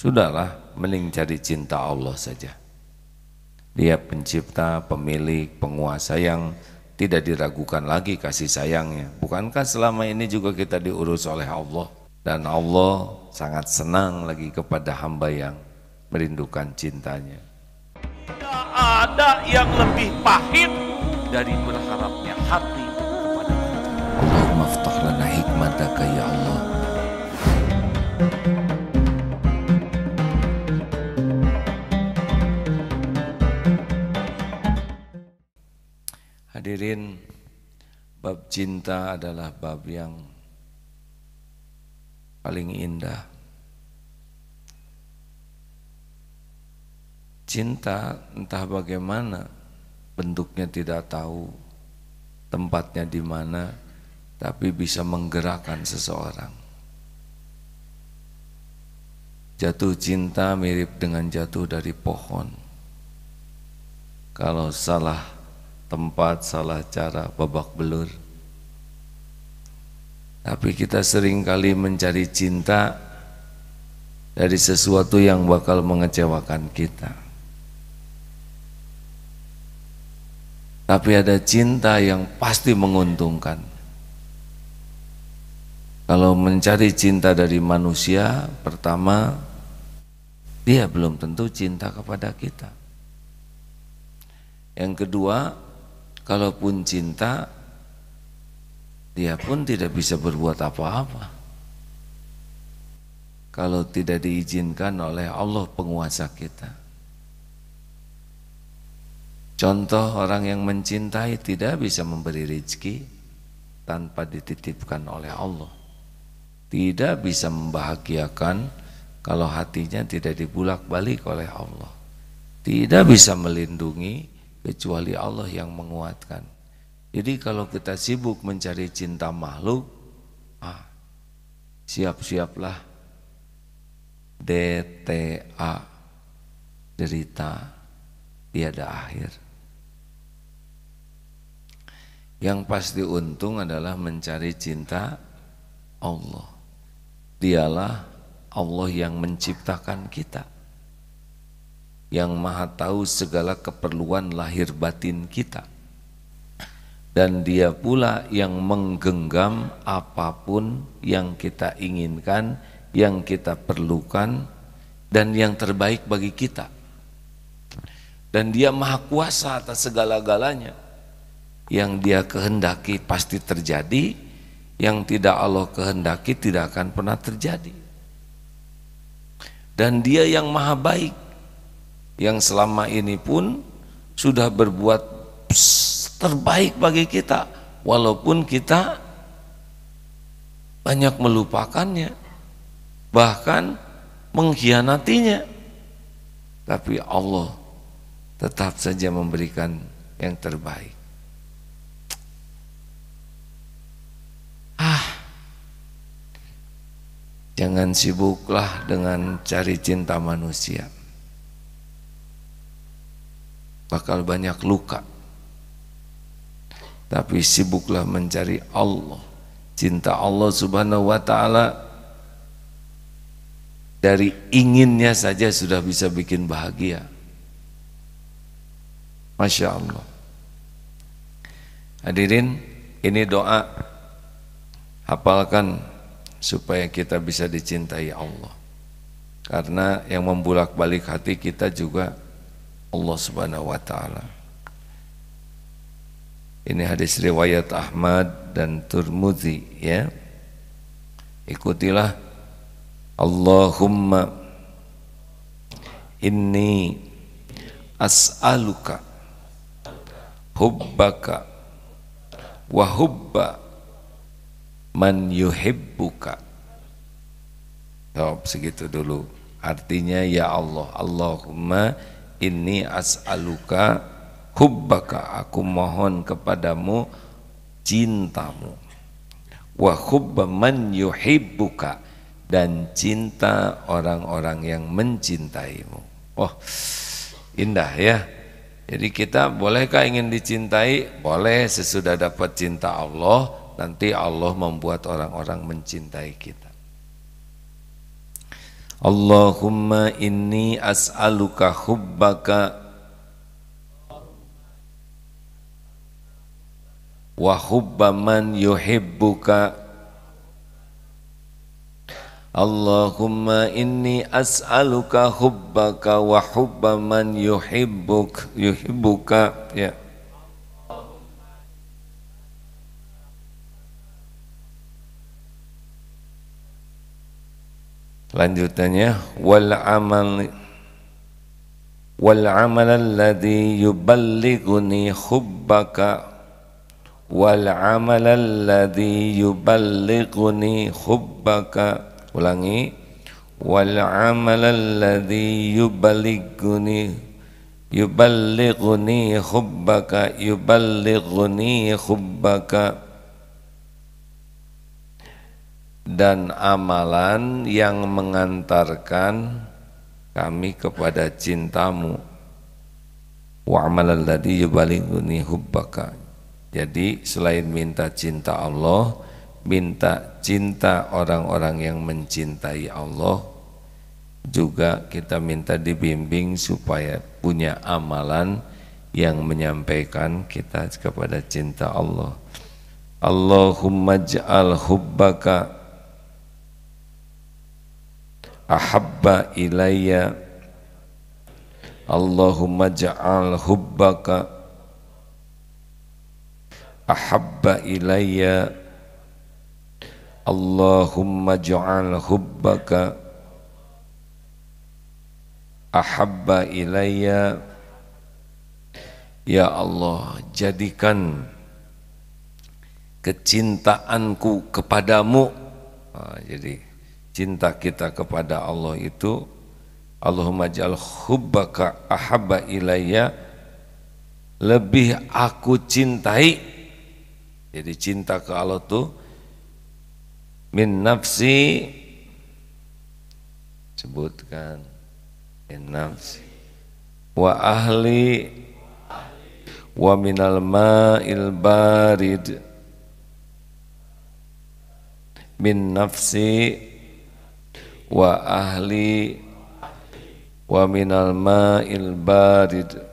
Sudahlah, mending cari cinta Allah saja. Dia pencipta, pemilik, penguasa yang tidak diragukan lagi kasih sayangnya. Bukankah selama ini juga kita diurus oleh Allah? Dan Allah sangat senang lagi kepada hamba yang merindukan cintanya. Tidak ada yang lebih pahit dari berharapnya hati kepada manusia. Allahumma aftah lana hikmataka ya Allah. Hadirin, bab cinta adalah bab yang paling indah. Cinta entah bagaimana bentuknya tidak tahu, tempatnya di mana, tapi bisa menggerakkan seseorang. Jatuh cinta mirip dengan jatuh dari pohon. Kalau salah tempat, salah cara, babak belur. Tapi kita seringkali mencari cinta dari sesuatu yang bakal mengecewakan kita. Tapi ada cinta yang pasti menguntungkan. Kalau mencari cinta dari manusia, pertama, dia belum tentu cinta kepada kita. Yang kedua, kalaupun cinta, dia pun tidak bisa berbuat apa-apa kalau tidak diizinkan oleh Allah penguasa kita. Contoh orang yang mencintai tidak bisa memberi rezeki tanpa dititipkan oleh Allah. Tidak bisa membahagiakan kalau hatinya tidak dibulak-balik oleh Allah. Tidak bisa melindungi kecuali Allah yang menguatkan. Jadi kalau kita sibuk mencari cinta makhluk, siap-siaplah DTA, derita tiada akhir. Yang pasti untung adalah mencari cinta Allah. Dialah Allah yang menciptakan kita, yang maha tahu segala keperluan lahir batin kita, dan dia pula yang menggenggam apapun yang kita inginkan, yang kita perlukan, dan yang terbaik bagi kita. Dan dia maha kuasa atas segala-galanya. Yang dia kehendaki pasti terjadi, yang tidak Allah kehendaki tidak akan pernah terjadi. Dan dia yang maha baik, yang selama ini pun sudah berbuat terbaik bagi kita, walaupun kita banyak melupakannya, bahkan mengkhianatinya, tapi Allah tetap saja memberikan yang terbaik. Jangan sibuklah dengan cari cinta manusia, bakal banyak luka. Tapi sibuklah mencari Allah. Cinta Allah subhanahu wa ta'ala, dari inginnya saja sudah bisa bikin bahagia. Masya Allah. Hadirin, ini doa, hafalkan supaya kita bisa dicintai Allah. Karena yang membulak-balik hati kita juga Allah subhanahu wa ta'ala. Ini hadis riwayat Ahmad dan Tirmidzi, ya. Ikutilah. Allahumma inni as'aluka hubbaka wa hubba man yuhibbuka. Segitu dulu. Artinya, ya Allah, Allahumma inni as'aluka hubbaka, aku mohon kepadamu cintamu, wa hubba man yuhibbuka, dan cinta orang-orang yang mencintaimu. Oh, indah ya. Jadi kita bolehkah ingin dicintai? Boleh, sesudah dapat cinta Allah, nanti Allah membuat orang-orang mencintai kita. Allahumma inni as'aluka hubbaka wa hubba man yuhibbuka. Allahumma inni as'aluka hubbaka wa hubba man yuhibbuka. Ya. Lanjutannya wal amal alladhi yuballighuni hubbaka wal amal alladhi yuballighuni hubbaka. Ulangi, wal amal alladhi yuballighuni hubbaka yuballighuni hubbaka. Dan amalan yang mengantarkan kami kepada cintamu. Wa amalal ladzi yuballighuni hubbaka. Jadi selain minta cinta Allah, minta cinta orang-orang yang mencintai Allah, juga kita minta dibimbing supaya punya amalan yang menyampaikan kita kepada cinta Allah. Allahumma ja'al hubbaka ahabba ilayya. Allahumma ja'al hubbaka ahabba ilayya. Allahumma ja'al hubbaka ahabba ilayya. Ya Allah, jadikan kecintaanku kepadamu. Jadi cinta kita kepada Allah itu, Allahumma ja'al hubbaka ahabba ilayya, lebih aku cintai. Jadi cinta ke Allah tuh min nafsi, sebutkan min nafsi wa ahli wa minal ma'il barid. Min nafsi wa ahli wa minal ma'il barid.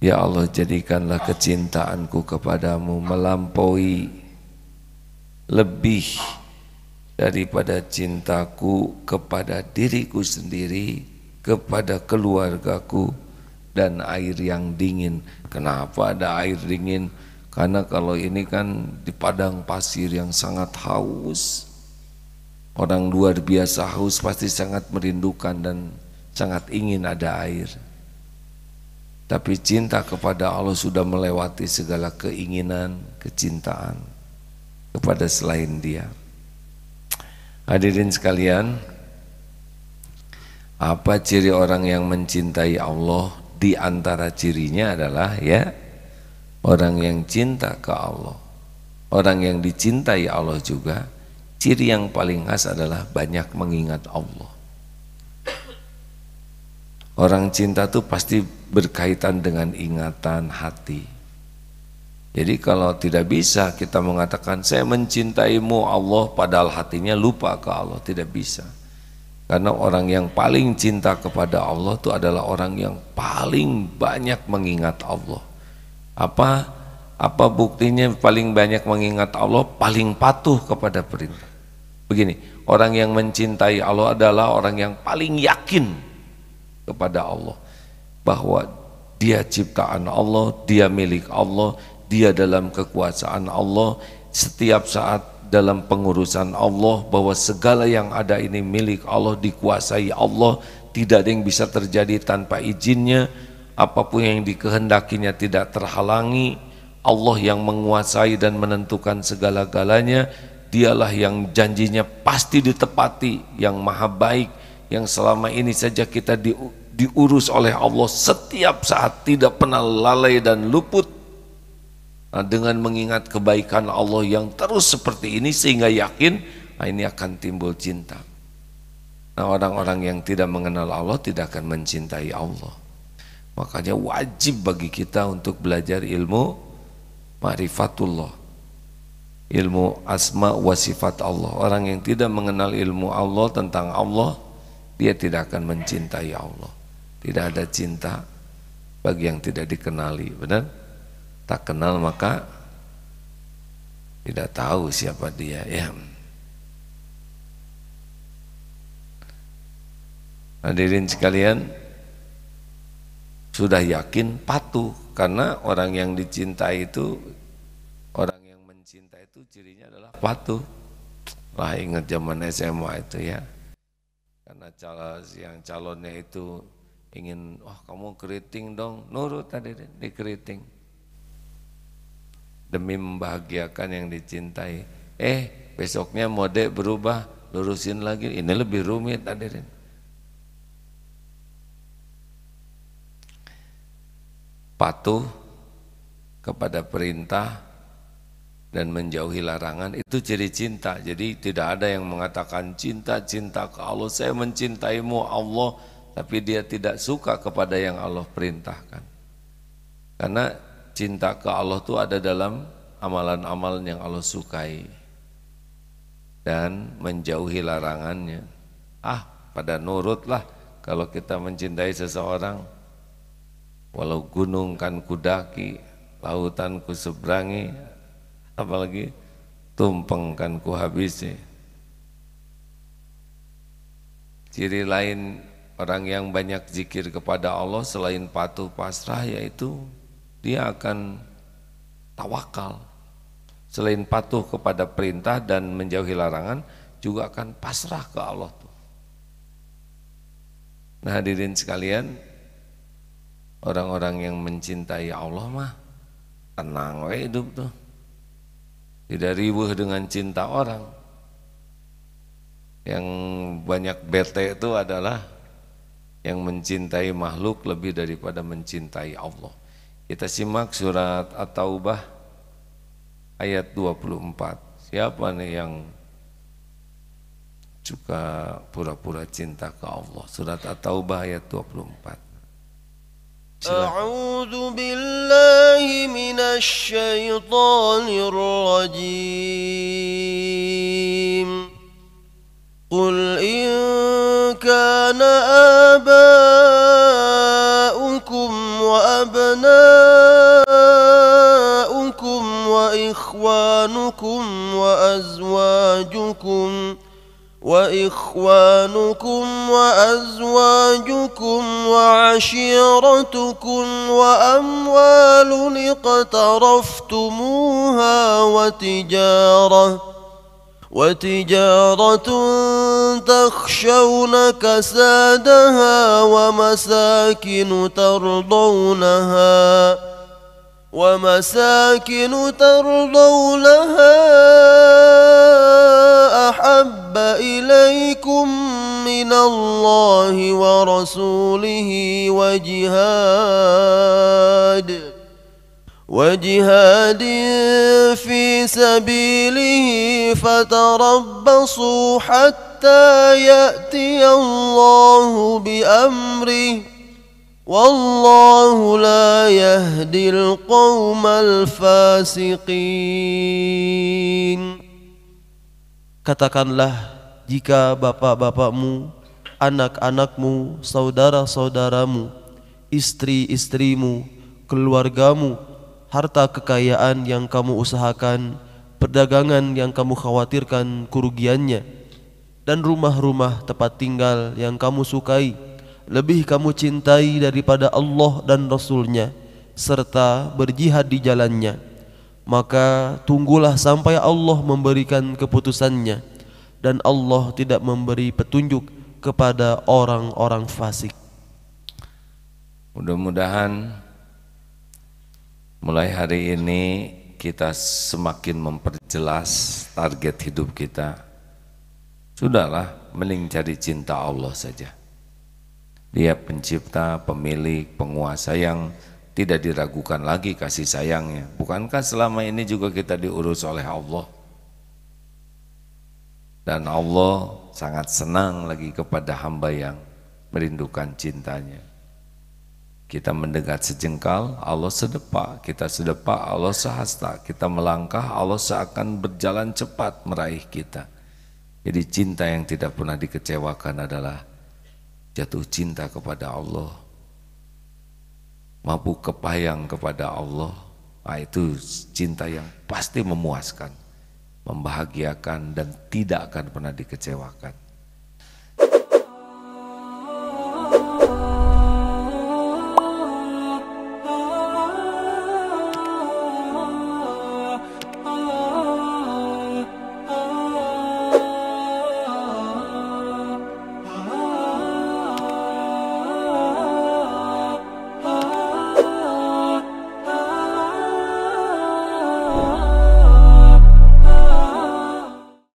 Ya Allah, jadikanlah kecintaanku kepadamu melampaui, lebih daripada cintaku kepada diriku sendiri, kepada keluargaku, dan air yang dingin. Kenapa ada air dingin? Karena kalau ini kan di padang pasir yang sangat haus, orang luar biasa haus pasti sangat merindukan dan sangat ingin ada air. Tapi cinta kepada Allah sudah melewati segala keinginan, kecintaan kepada selain Dia. Hadirin sekalian, apa ciri orang yang mencintai Allah? Di antara cirinya adalah orang yang cinta ke Allah. Orang yang dicintai Allah juga, ciri yang paling khas adalah banyak mengingat Allah. Orang cinta itu pasti berkaitan dengan ingatan hati. Jadi kalau tidak bisa kita mengatakan saya mencintaimu Allah padahal hatinya lupa ke Allah, tidak bisa. Karena orang yang paling cinta kepada Allah itu adalah orang yang paling banyak mengingat Allah. Apa buktinya paling banyak mengingat Allah? Paling patuh kepada perintah. Begini, orang yang mencintai Allah adalah orang yang paling yakin kepada Allah, bahwa dia ciptaan Allah, dia milik Allah, dia dalam kekuasaan Allah, setiap saat dalam pengurusan Allah, bahwa segala yang ada ini milik Allah, dikuasai Allah, tidak ada yang bisa terjadi tanpa izinnya, apapun yang dikehendakinya tidak terhalangi. Allah yang menguasai dan menentukan segala-galanya, dialah yang janjinya pasti ditepati, yang maha baik, yang selama ini saja kita diurus oleh Allah setiap saat, tidak pernah lalai dan luput. Dengan mengingat kebaikan Allah yang terus seperti ini, sehingga yakin ini akan timbul cinta. Nah, orang-orang yang tidak mengenal Allah tidak akan mencintai Allah. Makanya wajib bagi kita untuk belajar ilmu ma'rifatullah. ilmu asma wa sifat Allah. Orang yang tidak mengenal ilmu Allah tentang Allah, dia tidak akan mencintai Allah. Tidak ada cinta bagi yang tidak dikenali, benar? Tak kenal maka tidak tahu siapa dia, ya. Hadirin sekalian, sudah yakin patuh, karena orang yang dicintai itu, orang yang mencintai itu cirinya adalah patuh. Lah ingat zaman SMA itu ya, karena calonnya itu ingin, wah kamu keriting dong, nurut tadi dikeriting demi membahagiakan yang dicintai. Besoknya mode berubah, lurusin lagi, ini lebih rumit hadirin. Patuh kepada perintah dan menjauhi larangan itu ciri cinta. Jadi tidak ada yang mengatakan cinta ke Allah, saya mencintaimu Allah, tapi dia tidak suka kepada yang Allah perintahkan. Karena cinta ke Allah itu ada dalam amalan-amalan yang Allah sukai dan menjauhi larangannya. Pada nurutlah kalau kita mencintai seseorang. Walau gunung kan kudaki, lautan ku seberangi, apalagi tumpeng kan ku habisi. Ciri lain orang yang banyak zikir kepada Allah selain patuh pasrah, yaitu dia akan tawakal. Selain patuh kepada perintah dan menjauhi larangan, juga akan pasrah ke Allah. Nah hadirin sekalian, orang-orang yang mencintai Allah mah tenang we hidup tuh, tidak riweuh dengan cinta orang. Yang banyak bete itu adalah yang mencintai makhluk lebih daripada mencintai Allah. Kita simak surat At-Taubah ayat 24. Siapa nih yang suka pura-pura cinta ke Allah? Surat At-Taubah ayat 24. أعوذ بالله من الشيطان الرجيم قل إن كان آباؤكم وأبناؤكم وإخوانكم وأزواجكم وعشيرتكم وأموال اقترفتموها وتجارة تخشون كسادها ومساكن ترضونها أحب إليكم من الله ورسوله وجهاد في سبيله فتربصوا حتى يأتي الله بأمره والله لا يهدي القوم الفاسقين. Katakanlah, jika bapak-bapakmu, anak-anakmu, saudara-saudaramu, istri-istrimu, keluargamu, harta kekayaan yang kamu usahakan, perdagangan yang kamu khawatirkan kerugiannya, dan rumah-rumah tempat tinggal yang kamu sukai, lebih kamu cintai daripada Allah dan Rasul-Nya, serta berjihad di jalannya, maka tunggulah sampai Allah memberikan keputusannya, dan Allah tidak memberi petunjuk kepada orang-orang fasik. Mudah-mudahan mulai hari ini kita semakin memperjelas target hidup kita. Sudahlah, mending cari cinta Allah saja. Dia pencipta, pemilik, penguasa yang tidak diragukan lagi kasih sayangnya. Bukankah selama ini juga kita diurus oleh Allah? Dan Allah sangat senang lagi kepada hamba yang merindukan cintanya. Kita mendekat sejengkal, Allah sedepak. Kita sedepak, Allah sehasta. Kita melangkah, Allah seakan berjalan cepat meraih kita. Jadi cinta yang tidak pernah dikecewakan adalah jatuh cinta kepada Allah, mabuk kepayang kepada Allah. Nah, itu cinta yang pasti memuaskan, membahagiakan, dan tidak akan pernah dikecewakan.